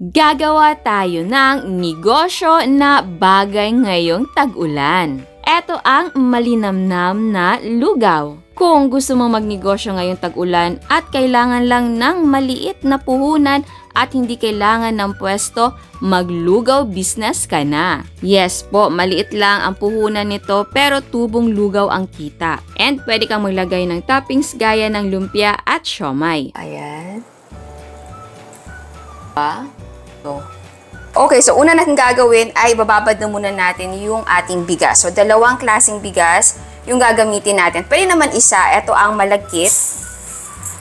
Gagawa tayo ng negosyo na bagay ngayong tag-ulan. Ito ang malinamnam na lugaw. Kung gusto mong magnegosyo ngayong tag-ulan at kailangan lang ng maliit na puhunan at hindi kailangan ng pwesto, maglugaw business ka na. Yes po, maliit lang ang puhunan nito pero tubong lugaw ang kita. And pwede kang maglagay ng toppings gaya ng lumpia at siomai. Ayan. Okay, so una natin gagawin ay bababad na muna natin yung ating bigas. So, dalawang klaseng bigas yung gagamitin natin. Pwede naman isa, ito ang malagkit.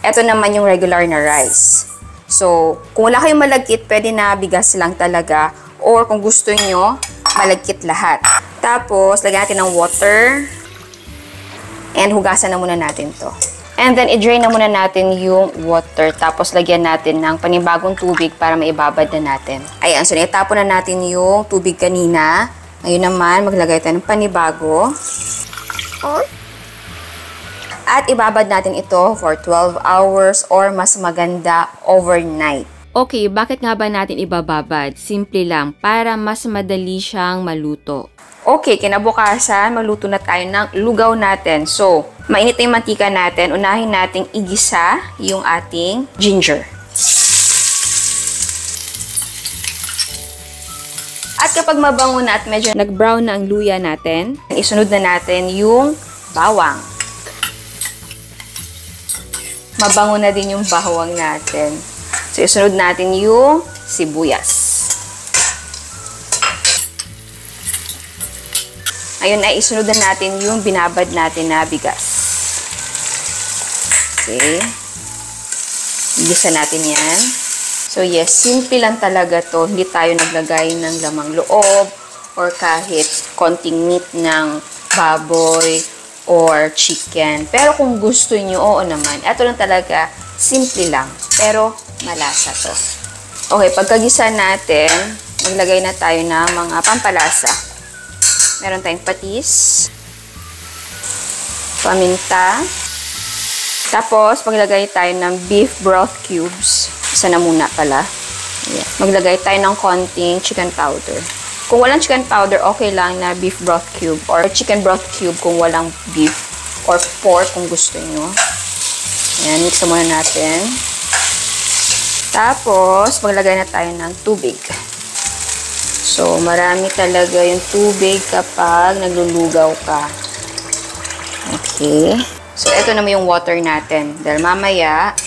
Ito naman yung regular na rice. So, kung wala kayong malagkit, pwede na bigas lang talaga. Or kung gusto nyo, malagkit lahat. Tapos, lagyan natin ng water. And hugasan na muna natin to. And then, i-drain na muna natin yung water. Tapos, lagyan natin ng panibagong tubig para maibabad na natin. Ayan, so naitapon na natin yung tubig kanina. Ngayon naman, maglagay tayo ng panibago. At ibabad natin ito for 12 hours or mas maganda overnight. Okay, bakit nga ba natin ibababad? Simple lang, para mas madali siyang maluto. Okay, kinabukasan, magluto na tayo ng lugaw natin. So, mainit na yung mantika natin. Unahin nating igisa yung ating ginger. At kapag mabango na at medyo nag-brown na ang luya natin, isunod na natin yung bawang. Mabango na din yung bawang natin. So, isunod natin yung sibuyas. Ayun ay isunod na natin yung binabad natin na bigas. Okay. Igisa natin yan. So yes, simple lang talaga to. Hindi tayo naglagay ng lamang loob or kahit konting meat ng baboy or chicken. Pero kung gusto nyo, oo naman. Ito lang talaga, simple lang. Pero malasa to. Okay, pagkagisa natin, maglagay na tayo ng mga pampalasa. Meron tayong patis, paminta, tapos maglagay tayo ng beef broth cubes. Isa na muna pala. Ayan. Maglagay tayo ng konting chicken powder. Kung walang chicken powder, okay lang na beef broth cube or chicken broth cube kung walang beef or pork kung gusto nyo. Ayan, mix na muna natin. Tapos, maglagay na tayo ng tubig. So, marami talaga yung tubig kapag naglulugaw ka. Okay. So, ito naman yung water natin. Dahil mamaya,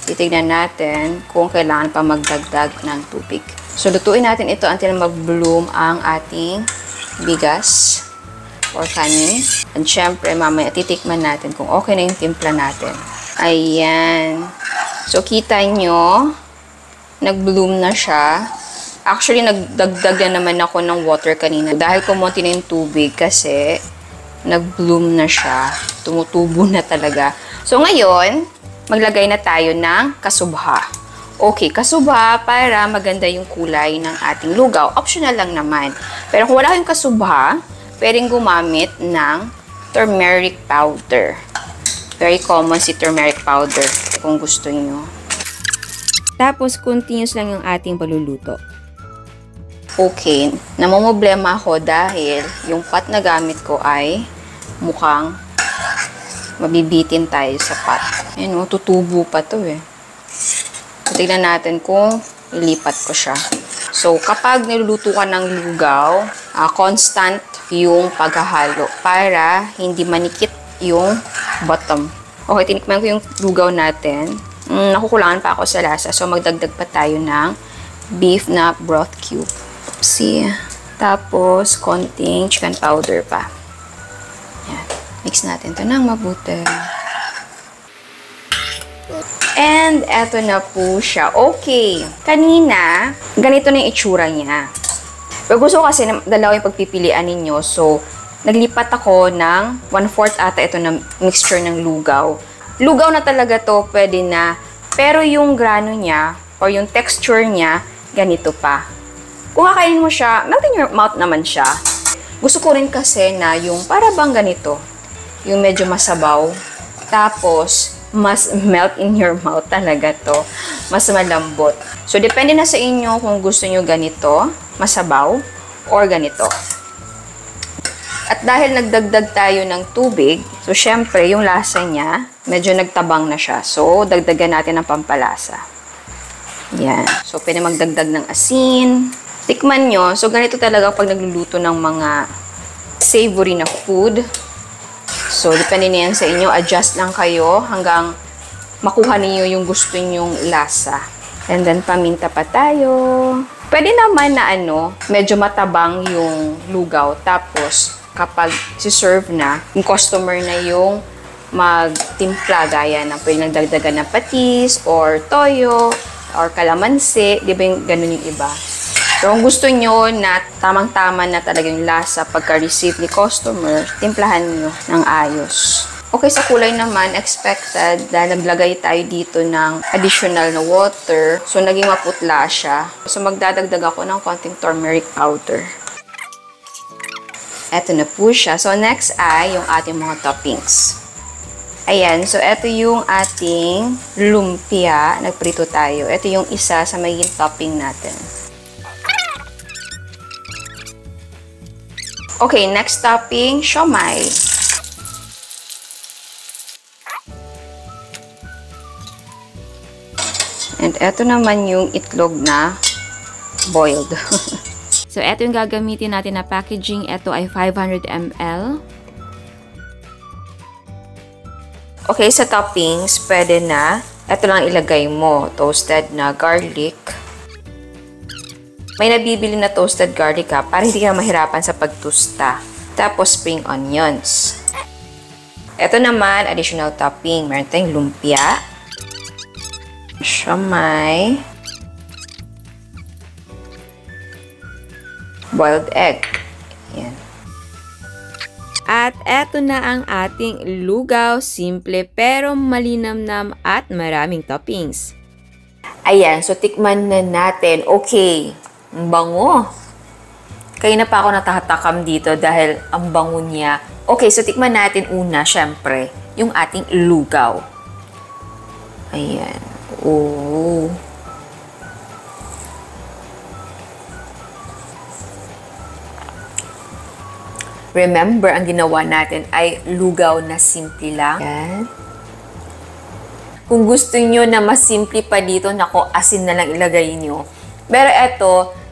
titignan natin kung kailangan pa magdagdag ng tubig. So, lutuin natin ito until mag-bloom ang ating bigas or kanin. And syempre, mamaya titikman natin kung okay na yung timpla natin. Ayan. So, kita nyo, nag-bloom na siya. Actually, nagdagdag na naman ako ng water kanina dahil kumonti na yung tubig kasi nag-bloom na siya. Tumutubo na talaga. So, ngayon, maglagay na tayo ng kasubha. Okay, kasubha para maganda yung kulay ng ating lugaw. Optional lang naman. Pero kung wala kayong kasubha, pwedeng gumamit ng turmeric powder. Very common si turmeric powder kung gusto nyo. Tapos, continuous lang yung ating paluluto. Okay, namumblema ako dahil yung pot na gamit ko ay mukhang mabibitin tayo sa pot. Ayan o, tutubo pa to eh. So, tignan natin kung ilipat ko siya. So, kapag niluluto ka ng lugaw, constant yung paghahalo para hindi manikit yung bottom. Okay, tinikman ko yung lugaw natin. Nakukulangan pa ako sa lasa. So, magdagdag pa tayo ng beef na broth cube. Oopsie. Tapos, konting chicken powder pa. Yan. Mix natin ito ng mabuti. And, eto na po siya. Okay. Kanina, ganito na yung itsura niya. Pero gusto ko kasi dalawa yung pagpipilian ninyo. So, naglipat ako ng 1/4 ata ito na mixture ng lugaw. Lugaw na talaga to, pwede na. Pero yung grano niya, or yung texture niya, ganito pa. Kung kakainin mo siya, melt in your mouth naman siya. Gusto ko rin kasi na yung para bang ganito. Yung medyo masabaw. Tapos, mas melt in your mouth talaga to. Mas malambot. So, depende na sa inyo kung gusto nyo ganito, masabaw, or ganito. At dahil nagdagdag tayo ng tubig, so syempre, yung lasa niya, medyo nagtabang na siya. So, dagdagan natin ng pampalasa. Yan. So, pwede magdagdag ng asin. Tikman nyo. So, ganito talaga pag nagluluto ng mga savory na food. So, depende na yan sa inyo. Adjust lang kayo hanggang makuha niyo yung gusto nyong lasa. And then, paminta pa tayo. Pwede naman na medyo matabang yung lugaw. Tapos, kapag si-serve na, yung customer na yung magtimpla gaya ng pwede nagdagdagan ng patis or toyo or kalamansi. Di ba yung ganun yung iba? So, kung gusto nyo na tamang-tama na talaga yung lasa pagka-receive ni customer, timplahan nyo ng ayos. Okay, sa kulay naman, expected, dahil naglagay tayo dito ng additional na water. So, naging maputla siya. So, magdadagdag ako ng konting turmeric powder. Eto na po siya. So, next ay yung ating mga toppings. Ayan. So, eto yung ating lumpia. Nagprito tayo. Eto yung isa sa magiging topping natin. Okay, next topping, siomai. And eto naman yung itlog na boiled. So, eto yung gagamitin natin na packaging. Eto ay 500 ml. Okay, sa toppings, pwede na. Eto lang ilagay mo. Toasted na garlic. May nabibili na toasted garlic para hindi ka mahirapan sa pagtusta. Tapos, spring onions. Eto naman, additional topping. Meron tayong lumpia. Siomai. Boiled egg. Yan. At eto na ang ating lugaw. Simple pero malinamnam at maraming toppings. Ayan, so tikman na natin. Okay, ang bango. Kaya na pa ako natatakam dito dahil ang bango niya. Okay, so tikman natin una, syempre, yung ating lugaw. Ayan. Oh. Remember, ang ginawa natin ay lugaw na simple lang. Ayan. Kung gusto nyo na mas simple pa dito, nako, asin na lang ilagay nyo. Pero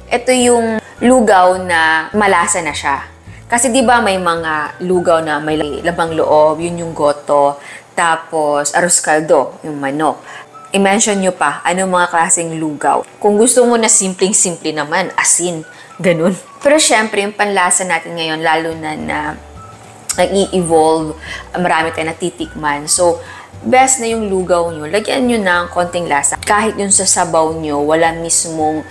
ito yung lugaw na malasa na siya. Kasi di ba may mga lugaw na may labang loob, yun yung goto, tapos arroz caldo, yung manok. I-mention nyo pa, anong mga klaseng lugaw. Kung gusto mo na simpleng-simple naman, asin, ganun. Pero syempre, yung panlasa natin ngayon, lalo na nag-i-evolve, marami tayong natitikman. So, best na yung lugaw nyo, lagyan nyo ng konting lasa. Kahit yung sa sabaw nyo, wala mismong,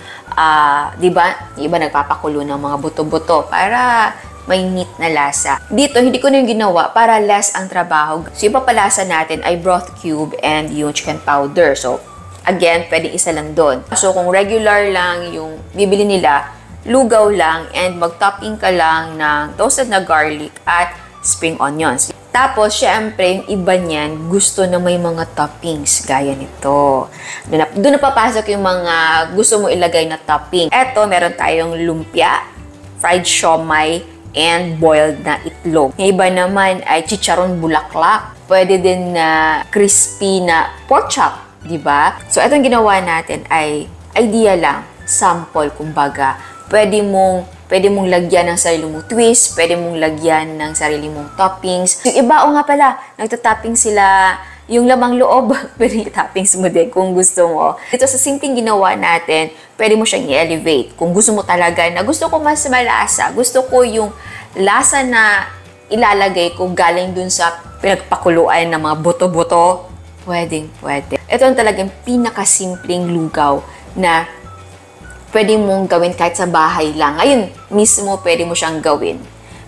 di ba, iba nagpapakulo ng mga buto-buto para may neat na lasa. Dito, hindi ko na yung ginawa para less ang trabaho. So, yung papalasa natin ay broth cube and yung chicken powder. So, again, pwedeng isa lang doon. So, kung regular lang yung bibili nila, lugaw lang and mag-topping ka lang ng toasted na garlic at spring onions. Tapos, syempre, yung iba niyan, gusto na may mga toppings gaya nito. Doon na papasok yung mga gusto mo ilagay na topping. Eto, meron tayong lumpia, fried siomai, and boiled na itlog. Yung iba naman ay chicharon bulaklak. Pwede din na crispy na pork chop, di ba? So, itong ginawa natin ay idea lang, sample, kumbaga. Pwede mong lagyan ng sarili mong twist, pwede mong lagyan ng sarili mong toppings. Yung iba, nga pala, nagtatopping sila yung lamang loob, pwede toppings mo din kung gusto mo. Dito sa simpleng ginawa natin, pwede mo siyang i-elevate. Kung gusto mo talaga na gusto ko mas malasa, gusto ko yung lasa na ilalagay ko galing dun sa pinagpakuluan ng mga buto-buto, pwede. Ito ang talagang pinakasimpleng lugaw na pwede mong gawin kahit sa bahay lang. Ngayon, mismo pwede mo siyang gawin.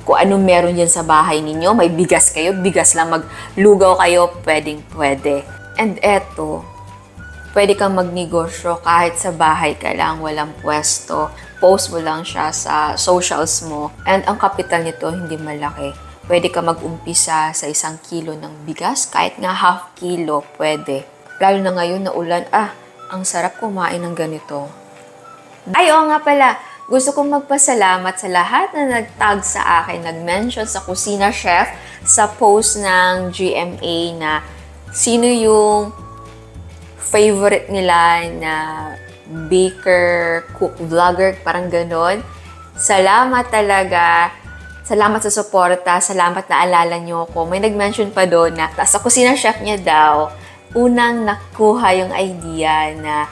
Kung anong meron dyan sa bahay ninyo, may bigas kayo, bigas lang, maglugaw kayo, pwede. And eto, pwede kang magnegosyo kahit sa bahay ka lang, walang pwesto. Post mo lang siya sa socials mo. And ang kapital nito, hindi malaki. Pwede ka mag-umpisa sa 1 kilo ng bigas, kahit nga half kilo, pwede. Lalo na ngayon na ulan, Ang sarap kumain ng ganito. Ay, oo nga pala. Gusto kong magpasalamat sa lahat na nag-tag sa akin, nag-mention sa Kusina Chef sa post ng GMA na sino yung favorite nila na baker, cook, vlogger, parang ganon. Salamat talaga. Salamat sa suporta. Salamat na alala niyo ako. May nag-mention pa doon na sa Kusina Chef niya daw, unang nakuha yung idea na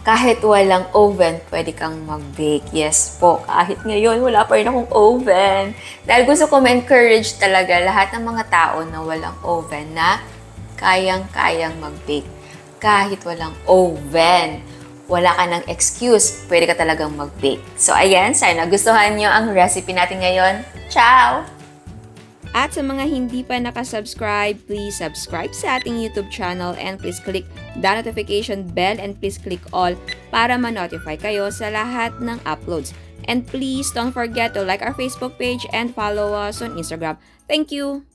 kahit walang oven, pwede kang mag-bake. Yes po, kahit ngayon, wala pa rin akong oven. Dahil gusto ko ma-encourage talaga lahat ng mga tao na walang oven na kayang-kayang mag-bake. Kahit walang oven, wala ka ng excuse, pwede ka talagang mag-bake. So ayan, sana gustuhan nyo ang recipe natin ngayon. Ciao! At sa mga hindi pa nakasubscribe, please subscribe sa ating YouTube channel and please click the notification bell and please click all para ma-notify kayo sa lahat ng uploads. And please don't forget to like our Facebook page and follow us on Instagram. Thank you!